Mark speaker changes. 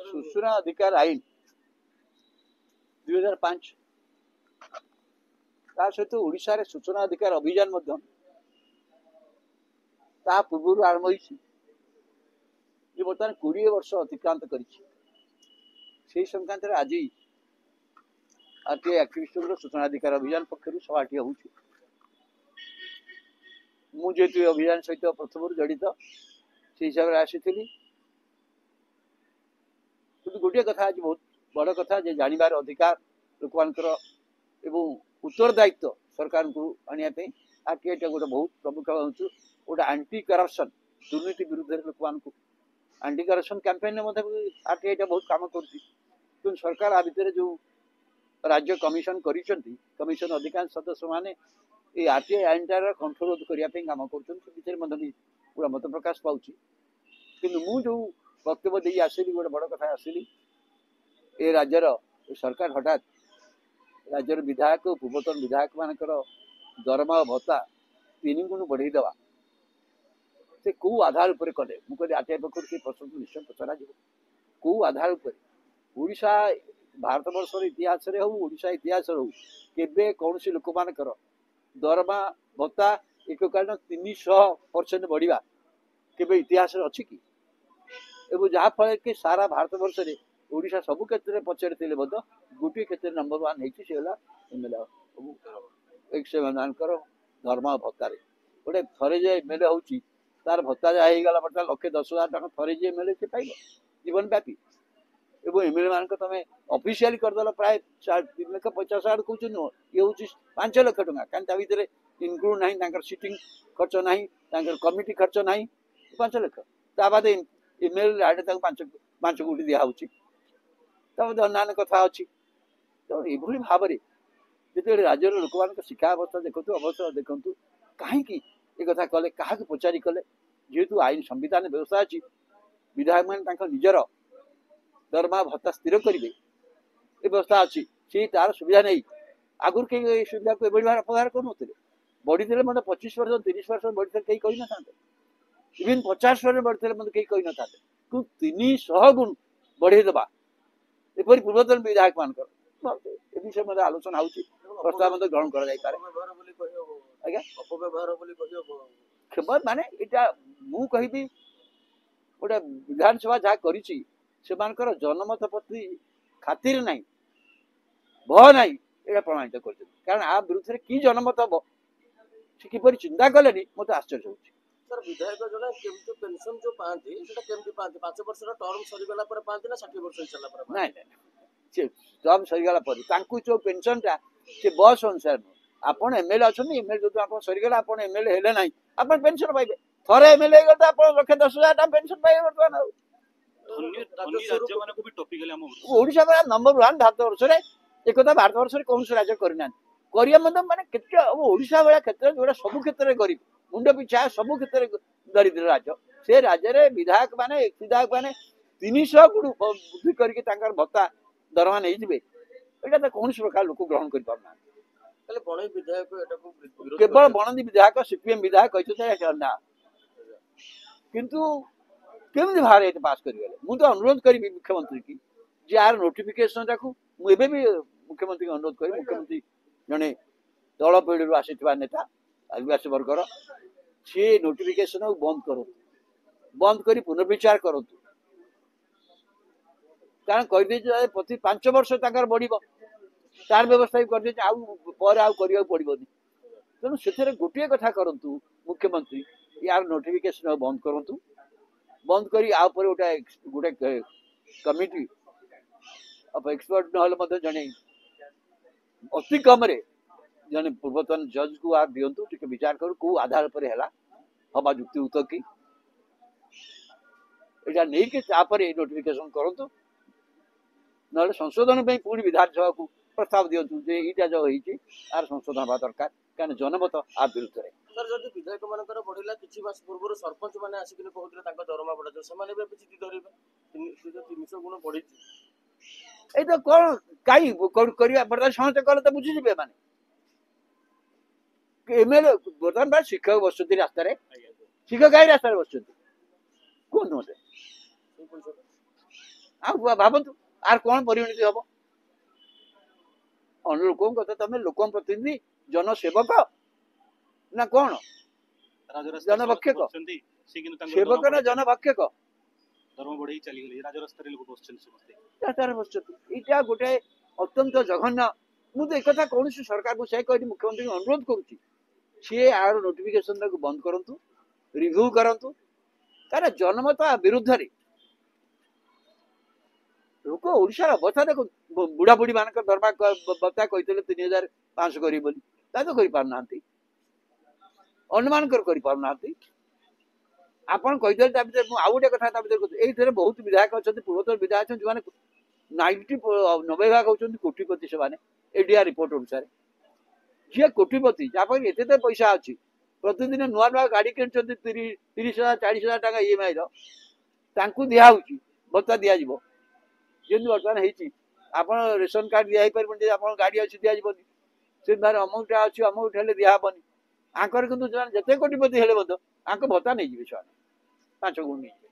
Speaker 1: सूचना अधिकार आईन 2005 सहित ओडिशा रे सूचना अधिकार अभियान पूर्व आरंभ होती बर्तमान 20 वर्ष अतिक्रांत कर संक्रांत आज आरटीआई एक्टिविस्ट सूचना अधिकार अभियान पक्षर सभाटी हो मुझे अभियान सहित प्रथम जड़ित से हिसाब से आसी गोटे कथा आज बहुत बड़ कथा जे जानवर अधिकार लोक उत्तरदायित्व सरकार को आने आरटीआई गोटे बहुत प्रमुख हूँ गोटे आंटी करप्शन दुर्नीति विरुद्ध लोक आंटी करप्शन कैंपेन आरटीआई बहुत काम कर सरकार आ भितर जो राज्य कमिशन कमिशन अधिकांश सदस्य माने ये आरटीआई आईनटार कंट्रोल करने काम कर मत प्रकाश पाऊँ कि जो वक्तव्य दे आसली गोटे बड़ कथा आसली ए राज्यर सरकार हठात राज्यर विधायक पूर्वतन विधायक मानकर दरमा भत्ता 3 गुण बढ़ईदेवा से कौ आधार उपर कले मुझे आरटीआई पक्ष प्रश्न निश्चय पचरा कौ आधार उपर ओडिशा भारत वर्षर इतिहास रे हो ओडिशा इतिहास हो केबे कौन सी लोक मानकर दरमा भत्ता एक कारण 300% बढ़िया केबे इतिहास अच्छी कि एवं जहाँ फल कि सारा भारत वर्ष में ओडिशा सबु क्षेत्र में पचारे गोटे क्षेत्र नंबर 1 होगा एमएलए धर्म भत्तार गोटे थे जो एमएलए हो तार भत्ता जहाँ होगा बर्तमान 1,10,000 टका थे जो एमएलए से पाइब जीवन व्यापी एवं एमएलए मान तुम ऑफिशियली करदेल प्राय 3,50,000 कहते नुह ये हूँ 5 लाख टका कहीं भितर इनक्लूड ना सिटिंग खर्च ना कमिटी खर्च ना 5 लाख बाद एमएलए आड़े 5 कोटी दिखाई अन्य कथा अच्छी तो ये भाव में जो राज्य लोक मान शिक्षा अवस्था देखु अवस्था देखु कहीं एक कथा कले क्या पचारि कले जेहेतु आईन संविधान व्यवस्था अच्छी विधायक मान निजर दरमा भत्ता स्थिर करेंगे ये व्यवस्था अच्छी से तार सुविधा नहीं आगुरी कई सुविधा को बढ़ार अपहार करुले बढ़ी मतलब 25% 30% बढ़ी कहीं कही न था इवन 50% बढ़ी मतलब कहीं कही न था 300 गुण बढ़ईदेवा एपरी पूर्वतन विधायक मान विषय मतलब आलोचना हो प्रस्ताव ग्रहण कर क्षमा माने इटा मु कहिबी गोटे विधानसभा जहाँ करिछि सेमानकर जनमत प्रति खातिर नहीं भय नहीं ये प्रमाणित कर कारण आ विरुद्ध में कि जनमत हम से किपरि चिंता कले मत आश्चर्य हो
Speaker 2: सर विधायक जन केमती पेंशन जो पाती सेटा केमती पाती 5 वर्ष टर्म सरीगला पर पाती ना 60 वर्ष चला पर
Speaker 1: नहीं नहीं टर्म सरीगला पर तांकु जो पेंशन टा से बस अनुसार आपण एमएलए अछन एमएलए जो आपण सरीगला आपण एमएलए हेले नाही आपण पेंशन पाइबे थरे एमएलए गता आपण 1,10,000 टाइम पेंशन पाइबे वर्तमान
Speaker 2: राज्य माने को भी टॉपिकली हम
Speaker 1: ओडिशा में नंबर 1 भारत वर्ष रे एक कथा भारत वर्ष रे कौन से राज्य करना करिया मतलब माने केते ओडिशा वाला क्षेत्र जोड़ा सब क्षेत्र रे गरीब मुंड पिछा सब क्षेत्र दरिद्र राज्य से राज्य रे विधायक माने 300 गुण बुद्धि करके तांकर भत्ता दरमा नहीं दिबे एटा त कौन प्रकार लोक ग्रहण कर पारना
Speaker 2: तले बणई विधायक एटा को
Speaker 1: केवल बणई विधायक सीपीएम विधायक कहते ना किंतु केमि भारे पास करेंगे मुझे अनुरोध करी मुख्यमंत्री की जे आर नोटिफिकेशन रखू मुझे भी मुख्यमंत्री अनुरोध करी मुख्यमंत्री जड़े दल पीढ़ी आसी नेता आदिवासी वर्गर सी नोटिफिकेशन बंद करूँ बंद कर पुनर्विचार करूँ कारण कहीदे प्रति 5 वर्ष बढ़ तार व्यवस्था भी करदे आउ पड़ोनी तेणु से गोटे कथा करूँ मुख्यमंत्री यार नोटिफिकेशन बंद करूँ बंद करी आ ऊपर गोटे कमिटी ऑफ एक्सपर्ट न जड़े अति कम रे जने पूर्वतन जज को आ दिंतु टिके विचार करू को आधार पर है हवा युक्तियुक्त कि एटा नहीं कि नोटिफिकेशन करूँ ना संशोधन पुणी विधानसभा को प्रस्ताव दिंतु जे यहाँ जो यार संशोधन हवा दरकार क्या जनमत आ विरुद्ध में
Speaker 2: सर जदि विधायक मानकर बढ़िला किछि मास पूर्व सरपंच माने आसिकिन कहउतले तांका दरमा बढ़ा से माने भी जिति धरिबे 300 गुण बढ़ी
Speaker 1: ए तो कोन काई करिया बर्तमान समस्त कले तो बुझी जिबे माने एमएलए बर्तमान बा शिक्षक बसुती रास्ता रे शिक्षक गाई रास्ता रे बसुती कोन होते ଭାବନ୍ତୁ ଆର କଣ ପରିଣତି ହବ। ଅନ୍ୟ ଲୋକଙ୍କ କଥା ତମେ ଲୋକଙ୍କ ପ୍ରତିନିଧି ଜନସେବକ ନା କଣ ଜନଭକ୍ଷକ ସେବକ ନା ଜନଭକ୍ଷକ ରାସ୍ତାରେ ବସିଛନ୍ତି। ଏଇଟା ଗୋଟେ ଅତ୍ୟନ୍ତ ଜଘନ୍ୟ। ମୁଁ ତ ଏକଥା କୌଣସି ସରକାରକୁ ସେ କହିଲି ମୁଖ୍ୟମନ୍ତ୍ରୀଙ୍କୁ ଅନୁରୋଧ କରୁଛି ସିଏ ଆର ନୋଟିଫିକେସନ ଟାକୁ ବନ୍ଦ କରନ୍ତୁ, ରିଭ୍ୟୁ କରନ୍ତୁ। କାରଣ ଜନମତ ବିରୁଦ୍ଧରେ ଲୋକ ଓଡ଼ିଶାର ଅବସ୍ଥା ଦେଖନ୍ତୁ। ବୁଢା ବୁଢୀ ମାନଙ୍କ ଦରମା ବତା କହିଥିଲେ 3,500 କରିବେ ବୋଲି, ତା ତ କରିପାରୁନାହାନ୍ତି। ଅନ୍ୟମାନଙ୍କର କରିପାରୁନାହାନ୍ତି। ଆପଣ କହିଥିଲେ ତା ଭିତରେ ମୁଁ ଆଉ ଗୋଟେ କଥା ତା ଭିତରେ କହୁଛି, ଏଇଥିରେ ବହୁତ ବିଧାୟକ ଅଛନ୍ତି, ପୂର୍ବତନ ବିଧାୟକ ଅଛନ୍ତି ଯେଉଁମାନେ 90 ହଉଛନ୍ତି କୋଟିପତି। ସେମାନେ ଏଡିଆର ରିପୋର୍ଟ ଅନୁସାରେ ଯିଏ କୋଟିପତି ଯାହା ପାଖରେ ଏତେ ପଇସା ଅଛି, ପ୍ରତିଦିନ ନୂଆ ନୂଆ ଗାଡି କିଣୁଛନ୍ତି 30,000 40,000 ଟଙ୍କା EMI ର, ତାଙ୍କୁ ଦିଆହଉଛି ଭତ୍ତା ଦିଆଯିବ। ଯେମିତି ବର୍ତ୍ତମାନ ହେଇଛି ଆପଣ ରେସନ କାର୍ଡ ଦିଆ ହେଇପାରିବନି, ଯଦି ଆପଣଙ୍କ ଗାଡି ଅଛି ଦିଆଯିବନି। ସେ ଅମଉଣ୍ଟ ଅଛି ଅମଉଣ୍ଟ ହେଲେ ଦିଆହବନି। ଆଙ୍କର କିନ୍ତୁ ଯେତେ କୋଟିପତି ହେଲେ ମଧ୍ୟ ଆଙ୍କ ଭତ୍ତା ନେଇଯିବେ ସେମାନେ 5 ଗୁଣ ନେଇଯିବେ।